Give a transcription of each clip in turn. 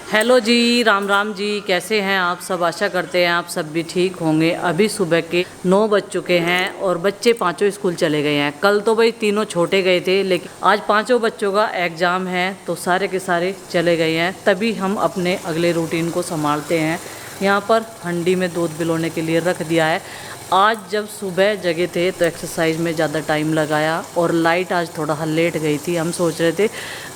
Hello जी, राम राम जी। कैसे हैं आप सब? आशा करते हैं आप सब भी ठीक होंगे। अभी सुबह के 9 बज चुके हैं और बच्चे पांचों स्कूल चले गए हैं। कल तो भाई तीनों छोटे गए थे, लेकिन आज पांचों बच्चों का एग्ज़ाम है तो सारे के सारे चले गए हैं। तभी हम अपने अगले रूटीन को संभालते हैं। यहाँ पर हंडी में दूध पिलोने के लिए रख दिया है। आज जब सुबह जगे थे तो एक्सरसाइज में ज़्यादा टाइम लगाया और लाइट आज थोड़ा लेट गई थी। हम सोच रहे थे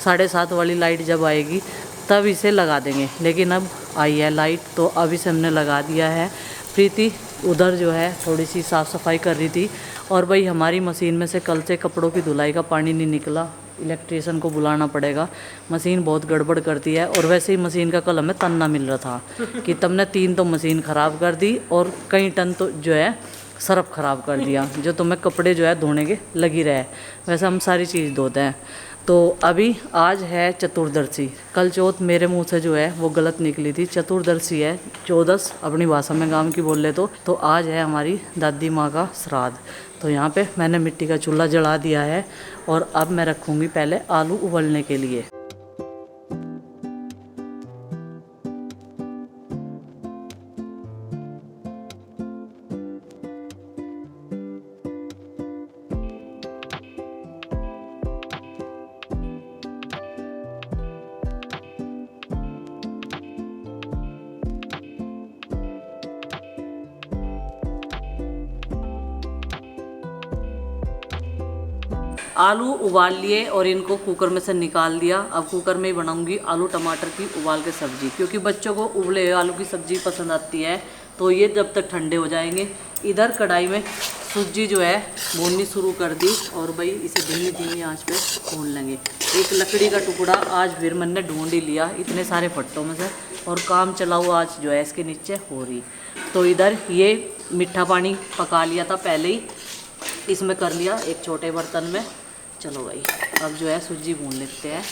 7:30 वाली लाइट जब आएगी तब इसे लगा देंगे, लेकिन अब आई है लाइट तो अब इसे हमने लगा दिया है। प्रीति उधर जो है थोड़ी सी साफ़ सफाई कर रही थी और भाई हमारी मशीन में से कल से कपड़ों की धुलाई का पानी नहीं निकला। इलेक्ट्रीशियन को बुलाना पड़ेगा, मशीन बहुत गड़बड़ करती है। और वैसे ही मशीन का कल हमें तन्ना मिल रहा था कि तुमने 3 तो मशीन ख़राब कर दी और कई टन तो जो है सर्फ ख़राब कर दिया, जो तुम्हें कपड़े जो है धोने के लगी रहे। वैसे हम सारी चीज़ धोते हैं। तो अभी आज है चतुर्दशी। कल चौथ मेरे मुंह से जो है वो गलत निकली थी, चतुर्दशी है, 14 अपनी भाषा में गांव की बोल ले तो आज है हमारी दादी माँ का श्राद्ध। तो यहाँ पे मैंने मिट्टी का चूल्हा जला दिया है और अब मैं रखूँगी पहले आलू उबलने के लिए। आलू उबाल लिए और इनको कुकर में से निकाल दिया। अब कुकर में ही बनाऊंगी आलू टमाटर की उबाल के सब्जी, क्योंकि बच्चों को उबले हुए आलू की सब्जी पसंद आती है। तो ये जब तक ठंडे हो जाएंगे। इधर कढ़ाई में सूजी जो है भूननी शुरू कर दी और भाई इसे धीमी धीमी आंच पे भून लेंगे। एक लकड़ी का टुकड़ा आज फिर मैंने ढूंढ ही लिया इतने सारे फट्टों में से, और काम चलाऊ आज जो है इसके नीचे हो रही। तो इधर ये मीठा पानी पका लिया था पहले ही, इसमें कर लिया एक छोटे बर्तन में। चलो भाई अब जो है सूजी भून लेते हैं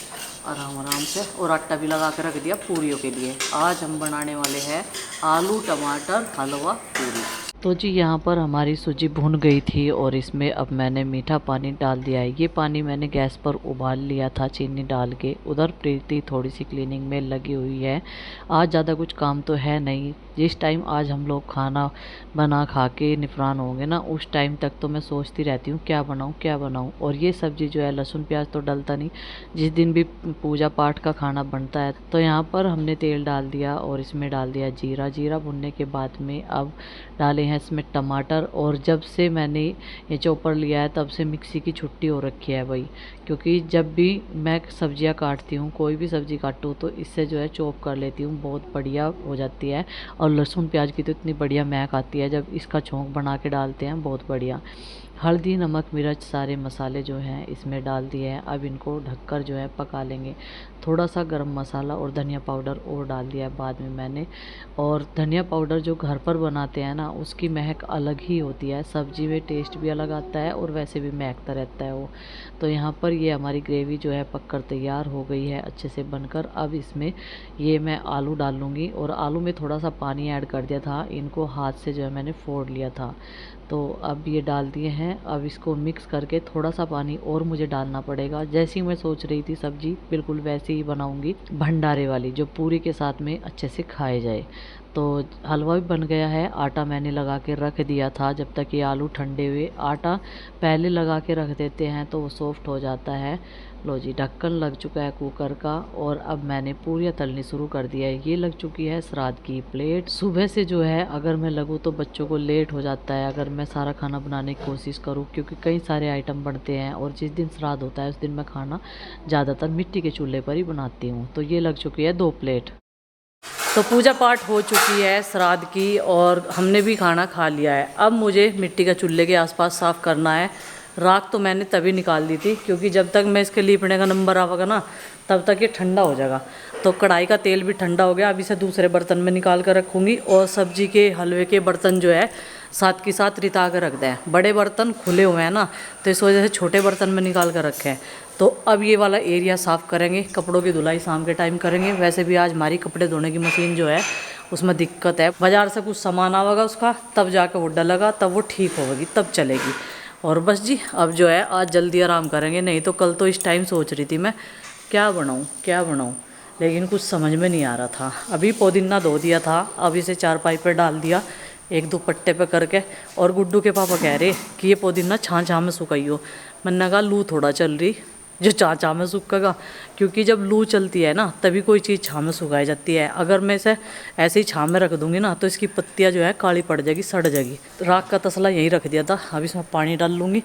आराम आराम से, और आटा भी लगा के रख दिया पूरियों के लिए। आज हम बनाने वाले हैं आलू टमाटर हलवा पूरी। तो जी यहाँ पर हमारी सूजी भुन गई थी और इसमें अब मैंने मीठा पानी डाल दिया है। ये पानी मैंने गैस पर उबाल लिया था चीनी डाल के। उधर प्रीति थोड़ी सी क्लीनिंग में लगी हुई है। आज ज़्यादा कुछ काम तो है नहीं। जिस टाइम आज हम लोग खाना बना खा के निफरान होंगे ना, उस टाइम तक तो मैं सोचती रहती हूँ क्या बनाऊँ क्या बनाऊँ। और ये सब्ज़ी जो है लहसुन प्याज तो डलता नहीं, जिस दिन भी पूजा पाठ का खाना बनता है। तो यहाँ पर हमने तेल डाल दिया और इसमें डाल दिया जीरा। जीरा भुनने के बाद में अब डाले हैं इसमें टमाटर। और जब से मैंने ये चॉपर लिया है तब से मिक्सी की छुट्टी हो रखी है भाई, क्योंकि जब भी मैं सब्जियां काटती हूँ, कोई भी सब्ज़ी काटूँ तो इससे जो है चॉप कर लेती हूँ, बहुत बढ़िया हो जाती है। और लहसुन प्याज की तो इतनी बढ़िया महक आती है जब इसका छोंक बना के डालते हैं, बहुत बढ़िया। हल्दी नमक मिर्च सारे मसाले जो हैं इसमें डाल दिए हैं। अब इनको ढककर जो है पका लेंगे। थोड़ा सा गरम मसाला और धनिया पाउडर और डाल दिया है बाद में मैंने। और धनिया पाउडर जो घर पर बनाते हैं ना, उसकी महक अलग ही होती है, सब्जी में टेस्ट भी अलग आता है और वैसे भी महकता रहता है वो। तो यहाँ पर ये हमारी ग्रेवी जो है पककर तैयार हो गई है अच्छे से बनकर। अब इसमें ये मैं आलू डाल लूँगी और आलू में थोड़ा सा पानी ऐड कर दिया था, इनको हाथ से जो है मैंने फोड़ लिया था। तो अब ये डाल दिए हैं। अब इसको मिक्स करके थोड़ा सा पानी और मुझे डालना पड़ेगा। जैसी मैं सोच रही थी सब्जी बिल्कुल वैसे ही बनाऊंगी, भंडारे वाली, जो पूरी के साथ में अच्छे से खाए जाए। तो हलवा भी बन गया है। आटा मैंने लगा के रख दिया था जब तक ये आलू ठंडे हुए। आटा पहले लगा के रख देते हैं तो वो सॉफ्ट हो जाता है। लो जी, ढक्कन लग चुका है कुकर का और अब मैंने पूरियाँ तलनी शुरू कर दिया है। ये लग चुकी है श्राद्ध की प्लेट। सुबह से जो है अगर मैं लगूँ तो बच्चों को लेट हो जाता है अगर मैं सारा खाना बनाने की कोशिश करूँ, क्योंकि कई सारे आइटम बनते हैं और जिस दिन श्राद्ध होता है उस दिन मैं खाना ज़्यादातर मिट्टी के चूल्हे पर ही बनाती हूँ। तो ये लग चुकी है 2 प्लेट। तो पूजा पाठ हो चुकी है श्राद्ध की और हमने भी खाना खा लिया है। अब मुझे मिट्टी का चूल्हे के आसपास साफ़ करना है। राख तो मैंने तभी निकाल दी थी क्योंकि जब तक मैं इसके लीपने का नंबर आवेगा ना तब तक ये ठंडा हो जाएगा। तो कढ़ाई का तेल भी ठंडा हो गया। अब इसे दूसरे बर्तन में निकाल कर रखूँगी और सब्जी के हलवे के बर्तन जो है साथ के साथ रिता कर रख दें। बड़े बर्तन खुले हुए हैं ना, तो इस वजह से छोटे बर्तन में निकाल कर रखे हैं। तो अब ये वाला एरिया साफ़ करेंगे। कपड़ों की धुलाई शाम के टाइम करेंगे। वैसे भी आज हमारी कपड़े धोने की मशीन जो है उसमें दिक्कत है, बाज़ार से कुछ सामान आवेगा उसका तब जाके वो डलेगा, तब वो ठीक होगी, तब चलेगी। और बस जी अब जो है आज जल्दी आराम करेंगे, नहीं तो कल तो इस टाइम सोच रही थी मैं क्या बनाऊँ क्या बनाऊँ। लेकिन कुछ समझ में नहीं आ रहा था। अभी पुदीना धो दिया था, अब इसे चारपाई पे डाल दिया एक दो पट्टे पे करके। और गुड्डू के पापा कह रहे कि ये पुदीना छाँ में सुखाइयो। मैंने कहा लू थोड़ा चल रही जो छाँ में सूखेगा, क्योंकि जब लू चलती है ना तभी कोई चीज़ छाँ में सुखाई जाती है। अगर मैं इसे ऐसे ही छाँ में रख दूंगी ना तो इसकी पत्तियाँ जो है काली पड़ जाएगी, सड़ जाएगी। राख का तसला यहीं रख दिया था, अब इसमें पानी डाल लूँगी।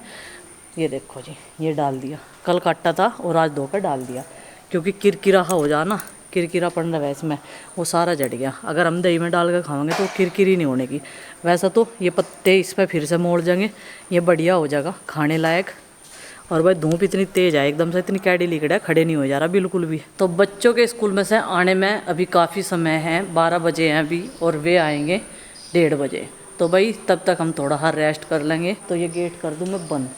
ये देखो जी, ये डाल दिया, कल काटा था और आज धोकर डाल दिया, क्योंकि किरकिरा हो जा ना, किरकिरा पड़ रहा है इसमें, वो सारा जड़ गया। अगर हम दही में डाल कर खाएंगे तो किरकिरी नहीं होने की। वैसा तो ये पत्ते इस पर फिर से मोड़ जाएंगे, ये बढ़िया हो जाएगा खाने लायक। और भाई धूप इतनी तेज़ है एकदम से, इतनी कैडी लिकड़ है, खड़े नहीं हो जा रहा बिल्कुल भी। तो बच्चों के स्कूल में से आने में अभी काफ़ी समय है, 12 बजे हैं अभी, और वे आएंगे 1:30 बजे। तो भाई तब तक हम थोड़ा हाँ रेस्ट कर लेंगे। तो ये गेट कर दूँ मैं बंद,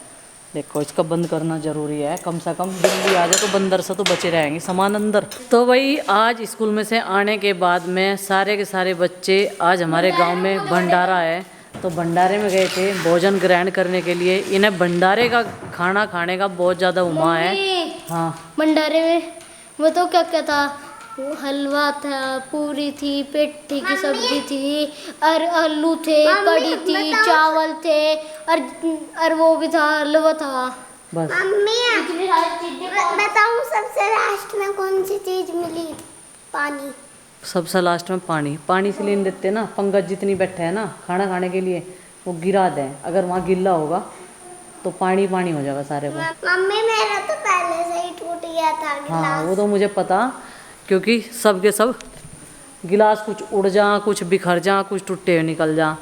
देखो इसका बंद करना ज़रूरी है, कम से कम बिल्ली आ जाए तो बंदर से तो बचे रहेंगे सामान अंदर। तो भाई आज स्कूल में से आने के बाद में सारे के सारे बच्चे, आज हमारे गांव में भंडारा है तो भंडारे में गए थे भोजन ग्रहण करने के लिए। इन्हें भंडारे का खाना खाने का बहुत ज़्यादा उमा है। हाँ, भंडारे में वो तो क्या क्या था, वो हलवा था, पूरी थी, पेठी की सब्जी थी, और आलू थे, कड़ी थी, चावल थे, और वो भी था, हलवा था। बस मम्मी बताऊं सबसे लास्ट में कौन सी चीज मिली? पानी। सबसे लास्ट में पानी। पानी से लेने देते ना, पंकज जितनी बैठे हैं ना खाना खाने के लिए, वो गिरा दें। अगर वहाँ गिल्ला होगा तो पानी पानी हो जाएगा सारे को। मम्मी मेरा तो पहले से ही टूट गया था गिलास। हाँ वो तो मुझे पता, क्योंकि सब के सब गिलास कुछ उड़ जा, कुछ बिखर जा, कुछ टूटे हुए निकल जा।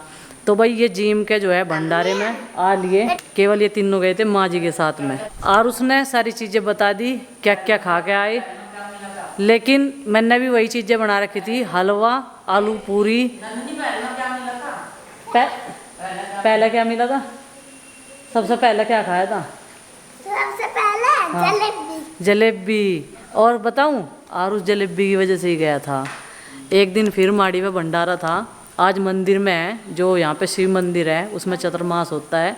तो भाई ये जिम के जो है भंडारे में आ लिए, केवल ये तीनों गए थे माँ जी के साथ में। और उसने सारी चीज़ें बता दी क्या क्या खा के आए, लेकिन मैंने भी वही चीज़ें बना रखी थी, हलवा, आलू पूरी। पहले क्या मिला था? सबसे पहले क्या खाया था? सबसे पहले हाँ, जलेबी। और बताऊं, और उस जलेबी की वजह से ही गया था। एक दिन फिर माड़ी में भंडारा था। आज मंदिर में है, जो यहाँ पे शिव मंदिर है, उसमें चतुर्मास होता है।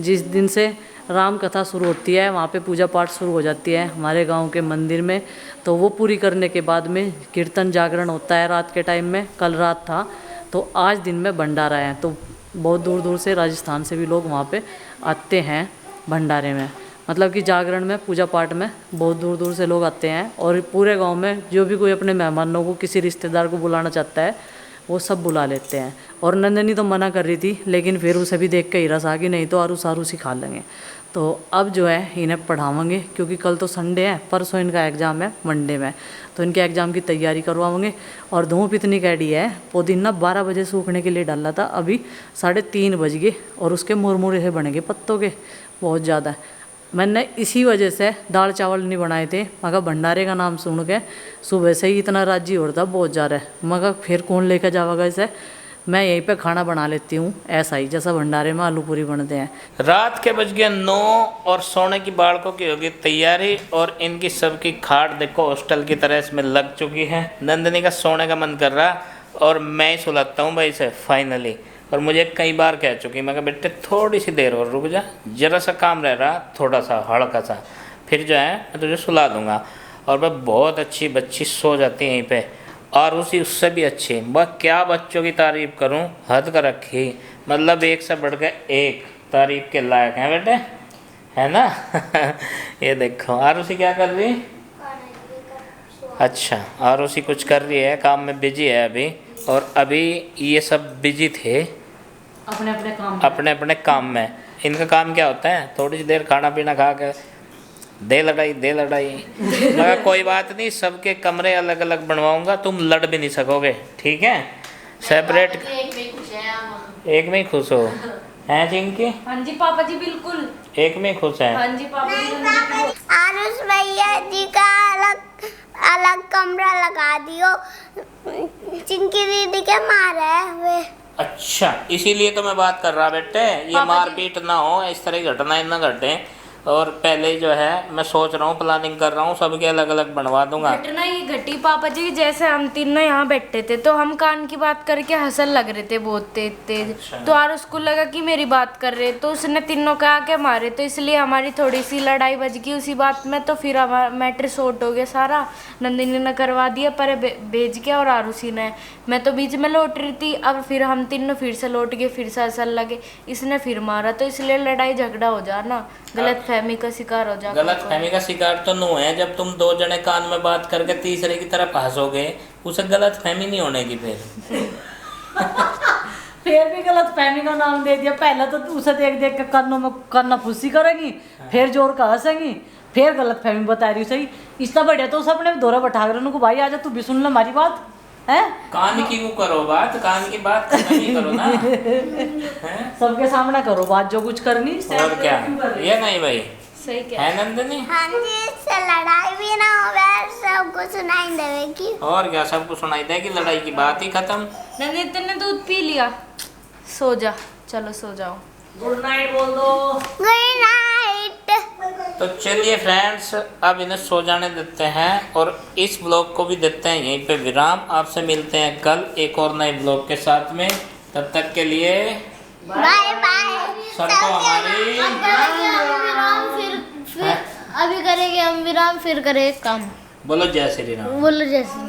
जिस दिन से राम कथा शुरू होती है वहाँ पे पूजा पाठ शुरू हो जाती है हमारे गांव के मंदिर में। तो वो पूरी करने के बाद में कीर्तन जागरण होता है रात के टाइम में। कल रात था, तो आज दिन में भंडारा है। तो बहुत दूर दूर से, राजस्थान से भी लोग वहाँ पे आते हैं भंडारे में, मतलब कि जागरण में, पूजा पाठ में बहुत दूर दूर से लोग आते हैं। और पूरे गांव में जो भी कोई अपने मेहमानों को, किसी रिश्तेदार को बुलाना चाहता है, वो सब बुला लेते हैं। और नंदनी तो मना कर रही थी, लेकिन फिर उसे भी देख के ही रस आ गई, नहीं तो आरू सारू सिखा लेंगे। तो अब जो है इन्हें पढ़ावांगे, क्योंकि कल तो संडे है, परसों इनका एग्ज़ाम है मंडे में, तो इनके एग्ज़ाम की तैयारी करवाएंगे। और धूप इतनी कैडी है, पुदीना 12 बजे सूखने के लिए डाला था, अभी 3:30 बज गए और उसके मुरमुरे से बन गए पत्तों के, बहुत ज़्यादा। मैंने इसी वजह से दाल चावल नहीं बनाए थे, मगर भंडारे का नाम सुन के सुबह से ही इतना राजी हो रहा था बहुत ज़्यादा, मगर फिर कौन लेकर जाएगा इसे, मैं यहीं पे खाना बना लेती हूँ ऐसा ही, जैसा भंडारे में आलू पूरी बनते हैं। रात के बज गए 9 और सोने की बालकों की होगी तैयारी। और इनकी सबकी खाट देखो हॉस्टल की तरह इसमें लग चुकी है। नंदनी का सोने का मन कर रहा और मैं ही सुलाता हूँ भाई इसे फाइनली। और मुझे कई बार कह चुकी, मैं कहा बेटे थोड़ी सी देर और रुक जा, जरा सा काम रह रहा, थोड़ा सा हल्का सा, फिर जो है मैं तुझे सुला दूँगा। और वह बहुत अच्छी बच्ची सो जाती है यहीं पे, और उससे भी अच्छी। वह क्या बच्चों की तारीफ़ करूं, हद कर रखी, मतलब एक से बढ़ के एक तारीफ़ के लायक हैं बेटे, है ना। ये देखो आरुषि क्या कर रही? अच्छा, आरुषि कुछ कर रही है, काम में बिजी है अभी। और अभी ये सब बिजी थे अपने अपने काम में। इनका काम क्या होता है, थोड़ी सी देर खाना पीना खा के दे लड़ाई मगर कोई बात नहीं, सबके कमरे अलग अलग बनवाऊंगा, तुम लड़ भी नहीं सकोगे, ठीक है। सेपरेट एक में ही खुश हो, हैं चिंकी? हाँ जी पापा जी बिल्कुल एक में ही खुश है। हाँ जी पापा जी। आरुष भैया जी का अलग कमरा लगा दियो, चिंकी दीदी के मारे वे। अच्छा, इसीलिए तो मैं बात कर रहा बेटे, ये मारपीट ना हो, इस तरह की घटनाएं ना घटे। और पहले ही जो है मैं सोच रहा हूँ, प्लानिंग कर रहा हूँ, सबके अलग अलग बनवा दूंगा। घटना ये घटी पापा जी, जैसे हम तीनों यहाँ बैठे थे तो हम कान की बात करके हंसन लग रहे थे बहुत तेज तेज। तो और उसको लगा कि मेरी बात कर रहे, तो उसने तीनों का आके मारे, तो इसलिए हमारी थोड़ी सी लड़ाई बच गई उसी बात में। तो फिर हमारा मैटर शॉर्ट हो गया सारा, नंदिनी ने करवा दिया पर भेज के, और आरुषि ने। मैं तो बीच में लौट रही थी, अब फिर हम तीनों फिर से लौट गए, फिर से हंसन लगे, इसने फिर मारा, तो इसलिए लड़ाई झगड़ा हो जाना, गलत फहमी का शिकार हो जाएगा। गलत फहमी का शिकार तो नो है, जब तुम दो जने कान में बात करके तीसरे की तरफ हंसोगे, उसे गलत फहमी नहीं होने की फिर भी गलत फहमी का नाम दे दिया। पहले तो उसे देख देख के कानों में कान्ना फुस्सी करेगी, फिर जोर का हंसेगी, फिर गलत फहमी बता रही सही। इसका बढ़िया तो उसे अपने दौरा बैठा कर उनको, भाई आजा तू भी सुन ले हमारी बात है। कान की वो करो बात, कान की बात नहीं करो ना। हैं? सबके सामने करो बात जो कुछ करनी। और क्या, ये नहीं भाई सही क्या है नंदिनी? हाँ जी, इससे लड़ाई भी ना हो, सबको सुनाई देगी। और क्या, सबको सुनाई देगी, लड़ाई की बात ही खत्म। नंदिनी तुमने दूध पी लिया, सो जा, चलो सो जाओ। गुड नाइट बोल दो। Good night. तो चलिए फ्रेंड्स, अब इन्हें सो जाने देते हैं और इस ब्लॉग को भी देते हैं यहीं पे विराम। आपसे मिलते हैं कल एक और नए ब्लॉग के साथ में, तब तक के लिए बाय बाय। सबको हमारी विराम, फिर अभी करेंगे हम विराम, फिर करेंगे काम। बोलो जय श्री राम। बोलो जैसे